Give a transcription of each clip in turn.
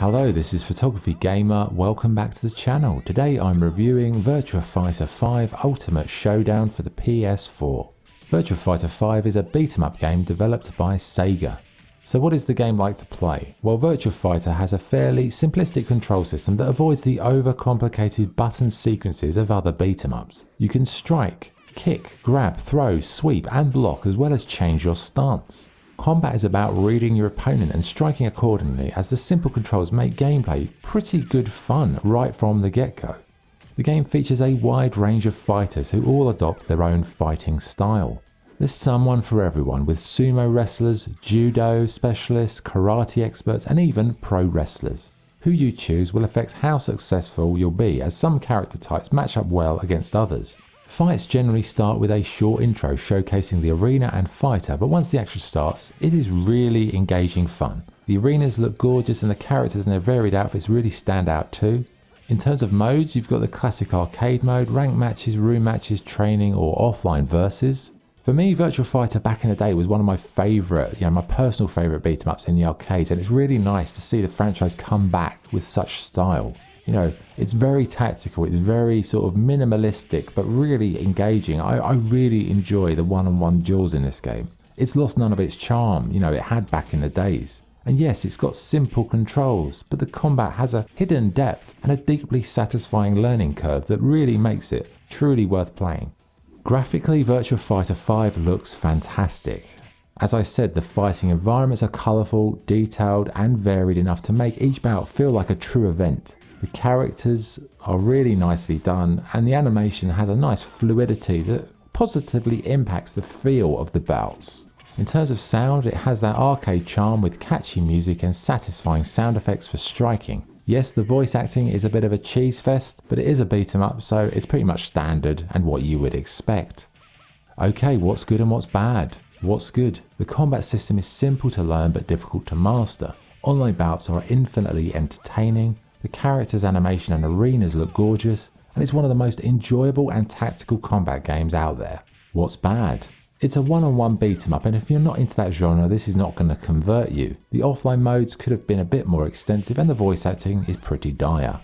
Hello, this is Photography Gamer. Welcome back to the channel. Today I'm reviewing Virtua Fighter 5 Ultimate Showdown for the PS4. Virtua Fighter 5 is a beat-em-up game developed by Sega. So what is the game like to play? Well, Virtua Fighter has a fairly simplistic control system that avoids the overcomplicated button sequences of other beat-em-ups. You can strike, kick, grab, throw, sweep and block, as well as change your stance. Combat is about reading your opponent and striking accordingly, as the simple controls make gameplay pretty good fun right from the get-go. The game features a wide range of fighters who all adopt their own fighting style. There's someone for everyone, with sumo wrestlers, judo specialists, karate experts and even pro wrestlers. Who you choose will affect how successful you'll be, as some character types match up well against others. Fights generally start with a short intro showcasing the arena and fighter, but once the action starts, it is really engaging fun. The arenas look gorgeous and the characters and their varied outfits really stand out too. In terms of modes, you've got the classic arcade mode, ranked matches, room matches, training or offline versus. For me, Virtua Fighter back in the day was one of my favourite, my personal favourite beat-em-ups in the arcades, and it's really nice to see the franchise come back with such style. It's very tactical, it's very sort of minimalistic, but really engaging. I really enjoy the one-on-one duels in this game. It's lost none of its charm, it had back in the days. And yes, it's got simple controls, but the combat has a hidden depth and a deeply satisfying learning curve that really makes it truly worth playing. Graphically, Virtua Fighter 5 looks fantastic. As I said, the fighting environments are colourful, detailed and varied enough to make each bout feel like a true event. The characters are really nicely done and the animation has a nice fluidity that positively impacts the feel of the bouts. In terms of sound, it has that arcade charm with catchy music and satisfying sound effects for striking. Yes, the voice acting is a bit of a cheese fest, but it is a beat 'em up, so it's pretty much standard and what you would expect. Okay, what's good and what's bad? What's good? The combat system is simple to learn but difficult to master. Online bouts are infinitely entertaining. The characters, animation and arenas look gorgeous, and it's one of the most enjoyable and tactical combat games out there. What's bad? It's a one-on-one beat-em-up, and if you're not into that genre, this is not going to convert you. The offline modes could have been a bit more extensive and the voice acting is pretty dire.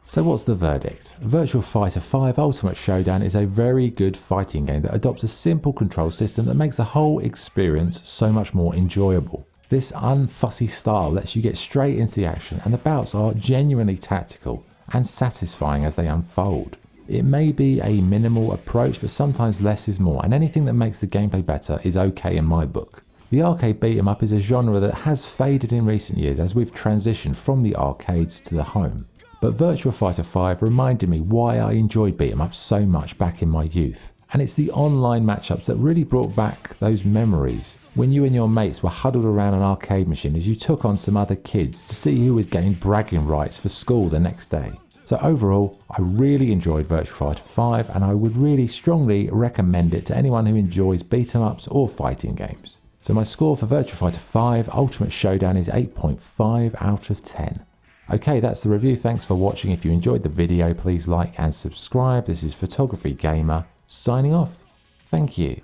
So what's the verdict? Virtua Fighter 5 Ultimate Showdown is a very good fighting game that adopts a simple control system that makes the whole experience so much more enjoyable. This unfussy style lets you get straight into the action, and the bouts are genuinely tactical and satisfying as they unfold. It may be a minimal approach, but sometimes less is more, and anything that makes the gameplay better is okay in my book. The arcade beat-em-up is a genre that has faded in recent years as we've transitioned from the arcades to the home. But Virtua Fighter 5 reminded me why I enjoyed beat-em-ups so much back in my youth. And it's the online matchups that really brought back those memories when you and your mates were huddled around an arcade machine as you took on some other kids to see who would gain bragging rights for school the next day. So overall, I really enjoyed Virtua Fighter 5 and I would really strongly recommend it to anyone who enjoys beat-em-ups or fighting games. So my score for Virtua Fighter 5 Ultimate Showdown is 8.5 out of 10. Okay, that's the review. Thanks for watching. If you enjoyed the video, please like and subscribe. This is Photography Gamer signing off. Thank you.